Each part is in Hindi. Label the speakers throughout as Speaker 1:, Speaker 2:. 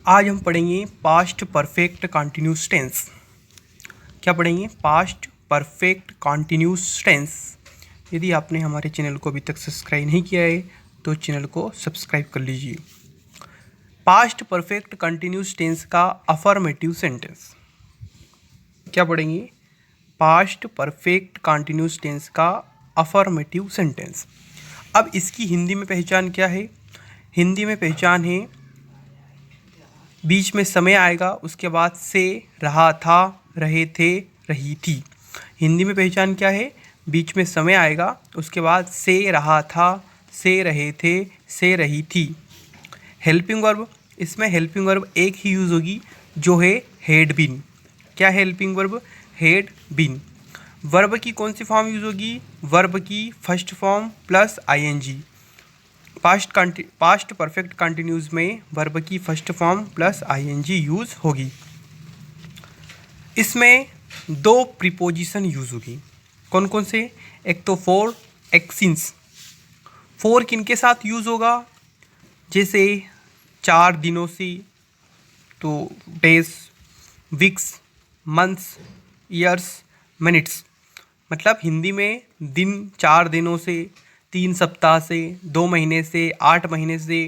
Speaker 1: आज हम पढ़ेंगे पास्ट परफेक्ट कंटिन्यूस टेंस। क्या पढ़ेंगे? Past perfect continuous tense. यदि आपने हमारे चैनल को अभी तक सब्सक्राइब नहीं किया है तो चैनल को सब्सक्राइब कर लीजिए। पास्ट परफेक्ट कंटिन्यूस टेंस का अफर्मेटिव सेंटेंस। क्या पढ़ेंगे? पास्ट परफेक्ट कंटिन्यूस टेंस का अफर्मेटिव सेंटेंस। अब इसकी हिंदी में पहचान क्या है? हिंदी में पहचान है बीच में समय आएगा, उसके बाद से, रहा था, रहे थे, रही थी। हिंदी में पहचान क्या है? बीच में समय आएगा, उसके बाद से, रहा था, से, रहे थे, से, रही थी। हेल्पिंग वर्ब, इसमें हेल्पिंग वर्ब एक ही यूज़ होगी जो है हैड बीन। क्या है helping verb? Had been. Verb की कौन सी फॉर्म यूज़ होगी? वर्ब की first form plus ING. Past perfect continuous में वर्ब की first form plus ING use होगी। इसमें दो प्रीपोजिशन यूज़ होगी। कौन कौन से? एक तो फॉर, एक सिंस। फॉर किनके साथ यूज़ होगा? जैसे 4 दिनों से, तो days, weeks, months, years, minutes. मतलब हिंदी में दिन 4 दिनों से, 3 सप्ताह से, 2 महीने से, 8 महीने से,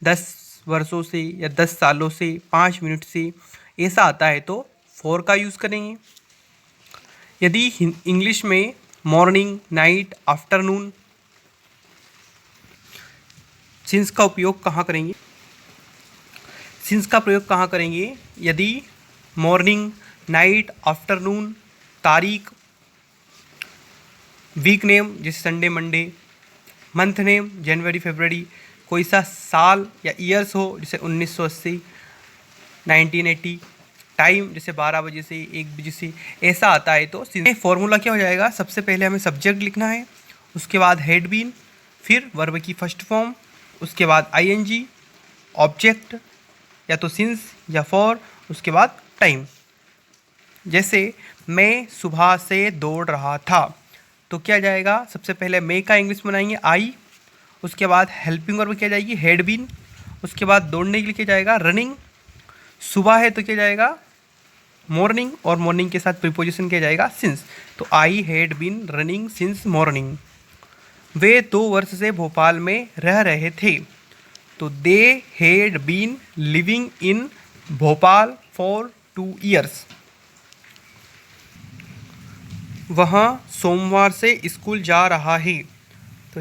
Speaker 1: 10 वर्षों से या 10 सालों से, 5 मिनट से, ऐसा आता है तो फॉर का यूज़ करेंगे। यदि इंग्लिश में मॉर्निंग, नाइट, आफ्टरनून, सिंस का उपयोग कहाँ करेंगे? सिंस का प्रयोग कहाँ करेंगे? यदि मॉर्निंग, नाइट, आफ्टरनून, तारीख, वीक नेम जैसे संडे, मंडे, मंथ नेम जनवरी, फरवरी, कोई सा साल या ईयर्स हो जैसे 1980, 1980, टाइम जैसे 12 बजे से 1 बजे से, ऐसा आता है तो फॉर्मूला क्या हो जाएगा? सबसे पहले हमें सब्जेक्ट लिखना है, उसके बाद हैड बीन, फिर वर्ब की फर्स्ट फॉर्म, उसके बाद आईएनजी, ऑब्जेक्ट या तो सिंस या फॉर, उसके बाद टाइम। जैसे मैं सुबह से दौड़ रहा था तो क्या जाएगा? सबसे पहले मैं का इंग्लिश बनाएंगे आई, उसके बाद हेल्पिंग वर्ब क्या जाएगी? हैड बीन, उसके बाद दौड़ने के लिए क्या जाएगा? रनिंग। सुबह है तो क्या जाएगा? मॉर्निंग, और मॉर्निंग के साथ प्रीपोजिशन क्या जाएगा? सिंस। तो I had been running since morning. वे 2 वर्ष से भोपाल में रह रहे थे तो they had been living in Bhopal for 2 years। वह सोमवार से स्कूल जा रहा है तो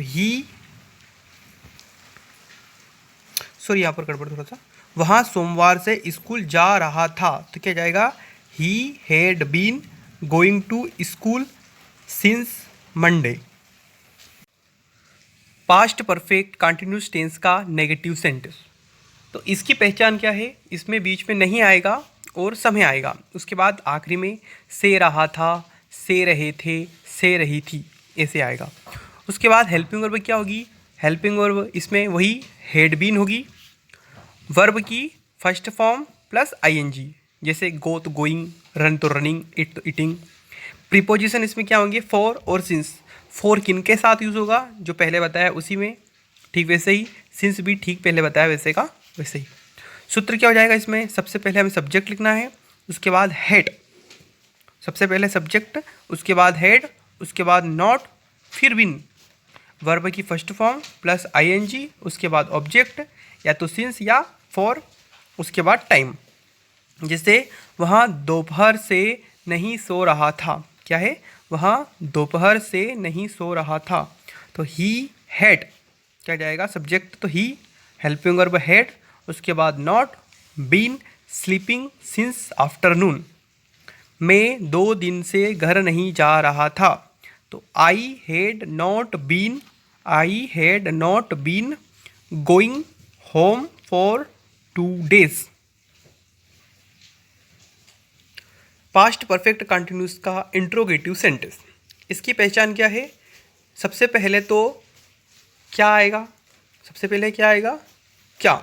Speaker 1: यहाँ पर गड़बड़ थोड़ा सा। वह सोमवार से स्कूल जा रहा था तो क्या जाएगा? He had been going to school since Monday. Past perfect continuous tense का नेगेटिव सेंटेंस। तो इसकी पहचान क्या है? इसमें बीच में नहीं आएगा और समय आएगा, उसके बाद आखिरी में से, रहा था, से, रहे थे, से, रही थी, ऐसे आएगा। उसके बाद हेल्पिंग वर्ब क्या होगी? हेल्पिंग वर्ब इसमें वही हैड बीन होगी, वर्ब की फर्स्ट फॉर्म प्लस आईएनजी। जैसे गो तो गोइंग, रन तो रनिंग, इट तो इटिंग। प्रीपोजिशन इसमें क्या होंगे? फॉर और सिंस। फॉर किनके साथ यूज़ होगा? जो पहले बताया उसी में, ठीक वैसे ही। सिंस भी ठीक पहले बताया वैसे का वैसे ही। सूत्र क्या हो जाएगा इसमें? सबसे पहले हमें सब्जेक्ट लिखना है, उसके बाद हेड। सबसे पहले सब्जेक्ट, उसके बाद हेड, उसके बाद नॉट, फिर बिन, वर्ब की फर्स्ट फॉर्म प्लस आईएनजी, उसके बाद ऑब्जेक्ट या तो सिंस या फॉर, उसके बाद टाइम। जैसे वहाँ दोपहर से नहीं सो रहा था। क्या है? वहाँ दोपहर से नहीं सो रहा था तो ही हैड क्या जाएगा? सब्जेक्ट तो ही, हेल्पिंग वर्ब हैड, उसके बाद not, been sleeping since afternoon. मैं 2 दिन से घर नहीं जा रहा था तो I had not been going home for 2 days। Past perfect continuous का इंट्रोगेटिव सेंटेंस। इसकी पहचान क्या है? सबसे पहले तो क्या आएगा? सबसे पहले क्या आएगा? क्या।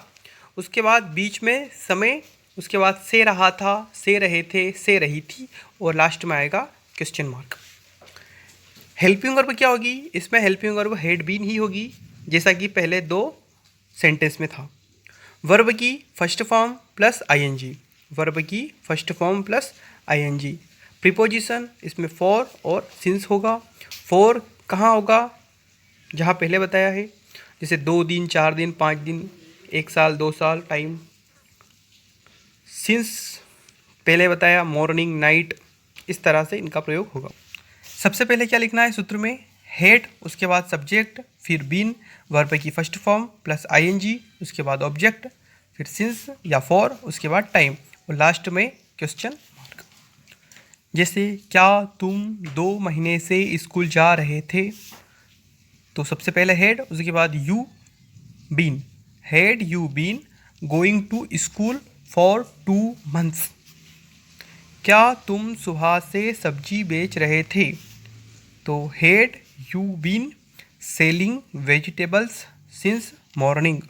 Speaker 1: उसके बाद बीच में समय, उसके बाद से, रहा था, से, रहे थे, से, रही थी, और लास्ट में आएगा क्वेश्चन मार्क। हेल्पिंग वर्ब क्या होगी? इसमें हेल्पिंग वर्ब हैड बीन ही होगी, जैसा कि पहले 2 सेंटेंस में था। वर्ब की first form plus ING, verb की first form plus ING. Preposition इसमें फॉर और सिंस होगा। फॉर कहाँ होगा, जहाँ पहले बताया है, जैसे 2 दिन, 4 दिन, 5 दिन, 1 साल, 2 साल टाइम। सिंस पहले बताया मॉर्निंग, नाइट, इस तरह से इनका प्रयोग होगा। सबसे पहले क्या लिखना है सूत्र में, हेड, उसके बाद सब्जेक्ट, फिर बीन, वर्ब की फर्स्ट फॉर्म प्लस आईएनजी, उसके बाद ऑब्जेक्ट, फिर सिंस या फॉर, उसके बाद टाइम और लास्ट में क्वेश्चन मार्क। जैसे क्या तुम 2 महीने से स्कूल जा रहे थे, तो सबसे पहले हेड, उसके बाद you been, had you been going to school for 2 months. क्या तुम सुबह से सब्जी बेच रहे थे, तो had you been selling vegetables since morning.